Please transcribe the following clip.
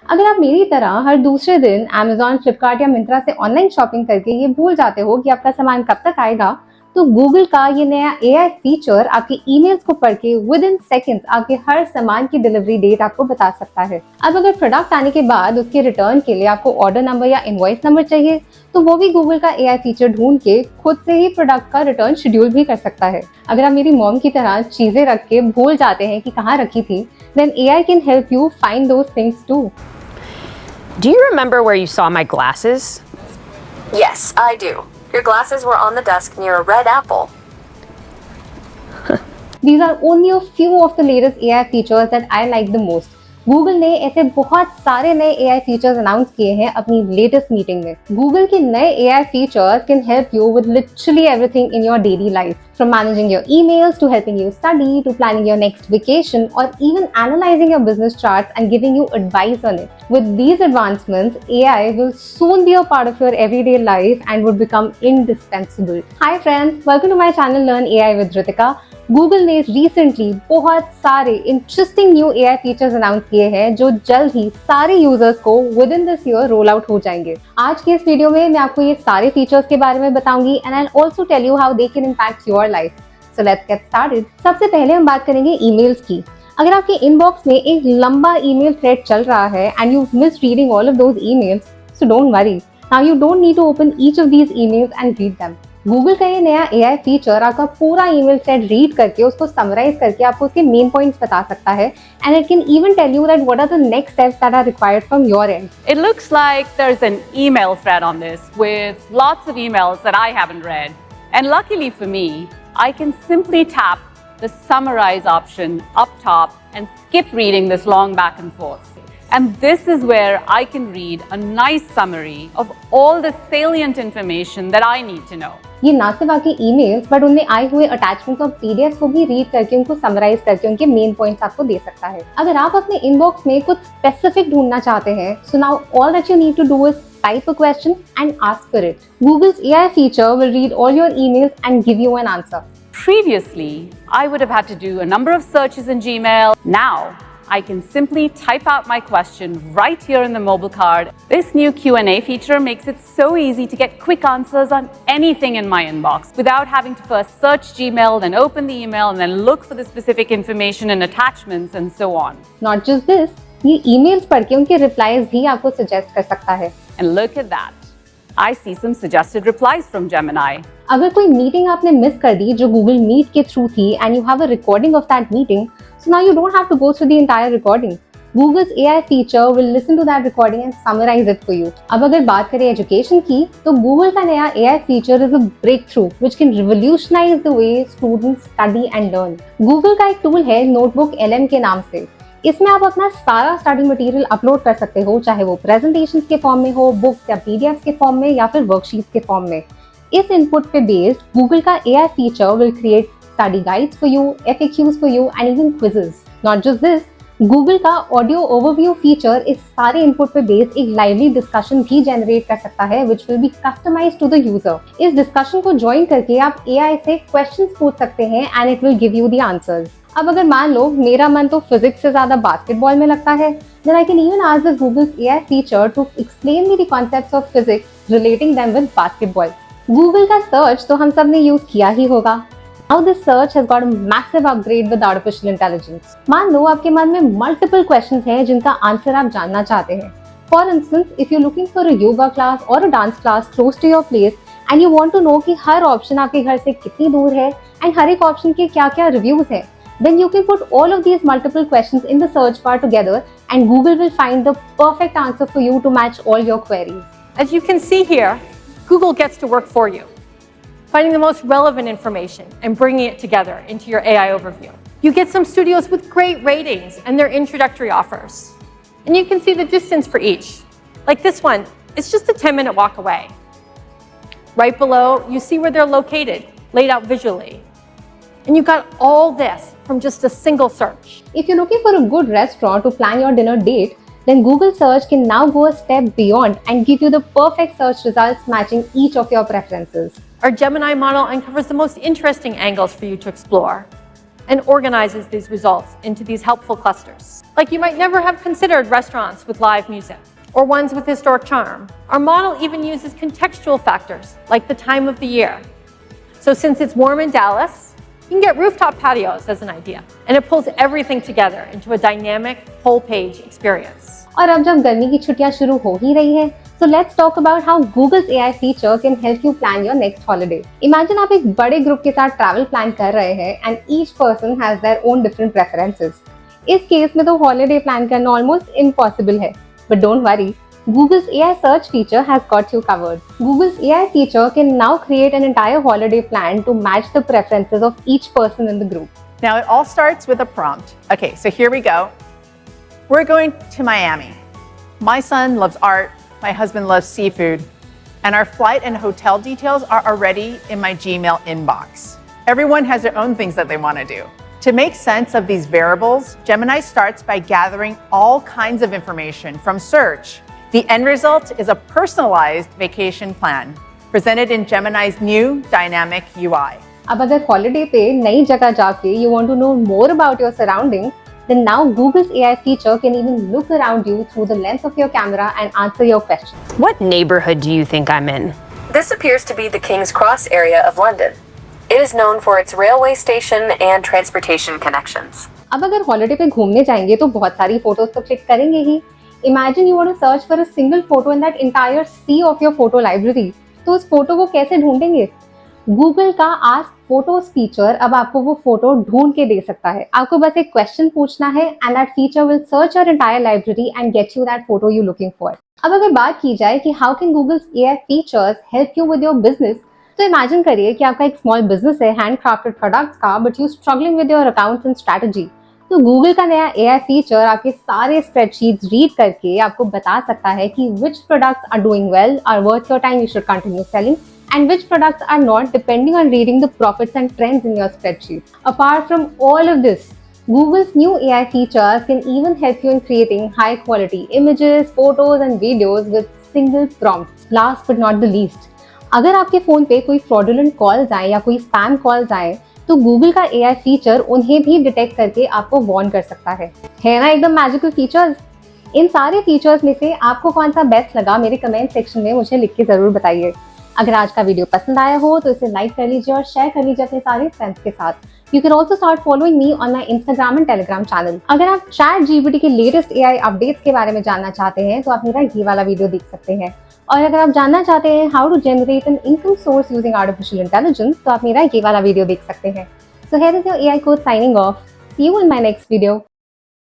अगर आप मेरी तरह हर दूसरे दिन Amazon, फ्लिपकार्ट या मिंत्रा से ऑनलाइन शॉपिंग करके ये भूल जाते हो कि आपका सामान कब तक आएगा, तो गूगल का ये नया AI फीचर आपके ईमेल्स को पढ़ के विद इन सेकेंड्स आपके हर सामान की डिलीवरी डेट आपको बता सकता है। अब अगर प्रोडक्ट आने के बाद उसके रिटर्न के लिए आपको ऑर्डर नंबर या इनवॉइस नंबर चाहिए, तो वो भी गूगल का AI फीचर ढूंढ के खुद से ही प्रोडक्ट का रिटर्न शेड्यूल भी कर सकता है। अगर आप मेरी मॉम की तरह चीजें रख के भूल जाते हैं कि कहाँ रखी थी, then AI can help you find those things too. Do you remember where you saw my glasses? Yes, I do. Your glasses were on the desk near a red apple. These are only a few of the latest AI features that I like the most. Google ने ऐसे बहुत सारे नए AI features announce किए हैं अपनी latest meeting में। Google के नए AI features can help you with literally everything in your daily life, from managing your emails to helping you study to planning your next vacation और even analysing your business charts and giving you advice on it. With these advancements, AI will soon be a part of your everyday life and would become indispensable. Hi friends, welcome to my channel Learn AI with Ritika. Google ने recently बहुत सारे interesting new AI features announce किए हैं जो जल्द ही सारे users को with in this year roll out हो जाएंगे। आज के इस वीडियो में मैं आपको ये सारे फीचर्स के बारे में बताऊंगी and I will also tell you how they can impact your life. So let's get started. सबसे पहले हम बात करेंगे ईमेल्स की। अगर आपके इनबॉक्स में एक लंबा ईमेल थ्रेड चल रहा है and you miss reading all of those emails, so don't worry, now you don't need to open each of these emails and read them. Google का ये नया AI फीचर आपका पूरा ईमेल थ्रेड रीड करके उसको समराइज करके आपको उसके मेन पॉइंट्स बता सकता है and it can even tell you that what are the next steps that are required from your end. It looks like there's an email thread on this with lots of emails that I haven't read. And luckily for me, I can simply tap the summarize option up top and skip reading this long back and forth. And this is where I can read a nice summary of all the salient information that I need to know. ये ना सिर्फ आपके emails but उनमें आए हुए attachments और PDFs को भी रीड करके उनको समराइज करके उनके मेन पॉइंट्स आपको दे सकता है। अगर आप अपने इनबॉक्स में कुछ स्पेसिफिक ढूंढना चाहते हैं, so now all that you need to do is type a question and ask for it. Google's AI feature will read all your emails and give you an answer. Previously, I would have had to do a number of searches in Gmail. Now, I can simply type out my question right here in the mobile card. This new Q&A feature makes it so easy to get quick answers on anything in my inbox without having to first search Gmail, then open the email, and then look for the specific information and attachments and so on. Not just this, ये emails पढ़ के उनके replies भी आपको suggest कर सकता है। And look at that. I see some suggested replies from Gemini. अगर कोई मीटिंग आपने मिस कर दी जो गूगल मीट के थ्रू थी and you have a recording of that meeting, so now you don't have to go through the entire recording. Google's AI feature will listen to that recording and summarize it for you. अब अगर बात करें education की, तो Google का नया AI feature is a breakthrough which can revolutionize the way students study and learn. Google का एक टूल है नोटबुक LM के नाम से। इसमें आप अपना सारा स्टडी मटेरियल अपलोड कर सकते हो, चाहे वो प्रेजेंटेशंस के फॉर्म में हो, बुक्स या पीडीएफ्स के फॉर्म में या फिर वर्कशीट्स के फॉर्म में। इस इनपुट पे बेस्ड गूगल का AI feature will create study guides for you, FAQs for you and even quizzes. Not just this, Google का ऑडियो ओवरव्यू फीचर इस सारे इनपुट पे बेस्ड एक लाइवली डिस्कशन भी जनरेट कर सकता है which will be customised to the user. इस डिस्कशन को ज्वाइन करके आप AI से क्वेश्चंस पूछ सकते हैं and it will give you the answers. अब अगर मान लो मेरा मन तो फिजिक्स से ज्यादा बास्केटबॉल में लगता है, then I can even ask this Google's AI feature to explain me the concepts of physics relating them with basketball. Google का सर्च तो हम सब ने यूज किया ही होगा। Now this search has got a massive upgrade with artificial intelligence. मान लो आपके मन में multiple questions हैं जिनका आंसर आप जानना चाहते हैं। For instance, if you're looking for a yoga class or a dance class close to your place and you want to know कि हर ऑप्शन आपके घर से कितनी दूर है and हर एक ऑप्शन के क्या-क्या रिव्यूज हैं, then you can put all of these multiple questions in the search bar together and Google will find the perfect answer for you to match all your queries. As you can see here, Google gets to work for you, finding the most relevant information and bringing it together into your AI overview. You get some studios with great ratings and their introductory offers. And you can see the distance for each. Like this one, it's just a 10-minute walk away. Right below, you see where they're located, laid out visually. And you got all this from just a single search. If you're looking for a good restaurant to plan your dinner date, then Google search can now go a step beyond and give you the perfect search results matching each of your preferences. Our Gemini model uncovers the most interesting angles for you to explore. and organizes these results into these helpful clusters. Like you might never have considered restaurants with live music or ones with historic charm. Our model even uses contextual factors like the time of the year. So since it's warm in Dallas, you can get rooftop patios as an idea, and it pulls everything together into a dynamic whole-page experience. और अब जब गर्मी की छुट्टियां शुरू हो ही रही हैं, so let's talk about how Google's AI feature can help you plan your next holiday. Imagine आप एक बड़े ग्रुप के साथ ट्रैवल प्लान कर रहे हैं and each person has their own different preferences. इस केस में तो हॉलिडे प्लान करना ऑलमोस्ट इम्पॉसिबल है, but don't worry. Google's AI search feature has got you covered. Google's AI feature can now create an entire holiday plan to match the preferences of each person in the group. Now it all starts with a prompt. Okay, so here we go. We're going to Miami. My son loves art, my husband loves seafood, and our flight and hotel details are already in my Gmail inbox. Everyone has their own things that they want to do. To make sense of these variables, Gemini starts by gathering all kinds of information from search. The end result is a personalized vacation plan presented in Gemini's new dynamic UI. अब अगर holiday पे नई जगह जाके you want to know more about your surroundings, then now Google's AI feature can even look around you through the lens of your camera and answer your questions. What neighborhood do you think I'm in? This appears to be the King's Cross area of London. It is known for its railway station and transportation connections. अब अगर holiday पे घूमने जाएंगे तो बहुत सारी photos तो click करेंगे ही. Imagine you want to search for a single photo in that entire sea of your photo library. तो उस फोटो को कैसे ढूंढेंगे? Google का Ask Photos फीचर अब आपको वो फोटो ढूंढ के दे सकता है. आपको बस एक क्वेश्चन पूछना है and that feature will search your entire library and get you that photo you're looking for. अब अगर बात की जाए कि how can Google's AI features help you with your business, तो इमेजिन करिए कि आपका एक स्मॉल बिजनेस है हैंडक्राफ्टेड प्रोडक्ट्स का, but you struggling with your accounts and strategy. तो गूगल का नया AI फीचर आपके सारे स्प्रेडशीट्स रीड करके आपको बता सकता है कि which products are doing well, are worth your time, you should continue selling, and which products are not, depending on reading the profits and trends in your spreadsheets. Apart from all of this, Google's new AI features can even help you in creating high quality images, photos and videos with single prompts. Last but not the least, अगर आपके phone पे कोई fraudulent calls आए या कोई spam calls आए तो Google का AI फीचर उन्हें भी डिटेक्ट करके आपको वार्न कर सकता है ना एकदम मैजिकल फीचर्स. इन सारे फीचर्स में से आपको कौन सा बेस्ट लगा मेरे कमेंट सेक्शन में मुझे लिख के जरूर बताइए. अगर आज का वीडियो पसंद आया हो तो इसे लाइक कर लीजिए और शेयर कर लीजिए अपने सारे फ्रेंड्स के साथ. You can also start following me on my Instagram and Telegram channel. अगर आप ChatGPT के लेटेस्ट AI अपडेट्स के बारे में जानना चाहते हैं तो आप मेरा ये वाला वीडियो देख सकते हैं. और अगर आप जानना चाहते हैं how to generate an income source using artificial intelligence तो आप मेरा ये वाला वीडियो देख सकते हैं. So here is your AI coach signing off. See you in my next video.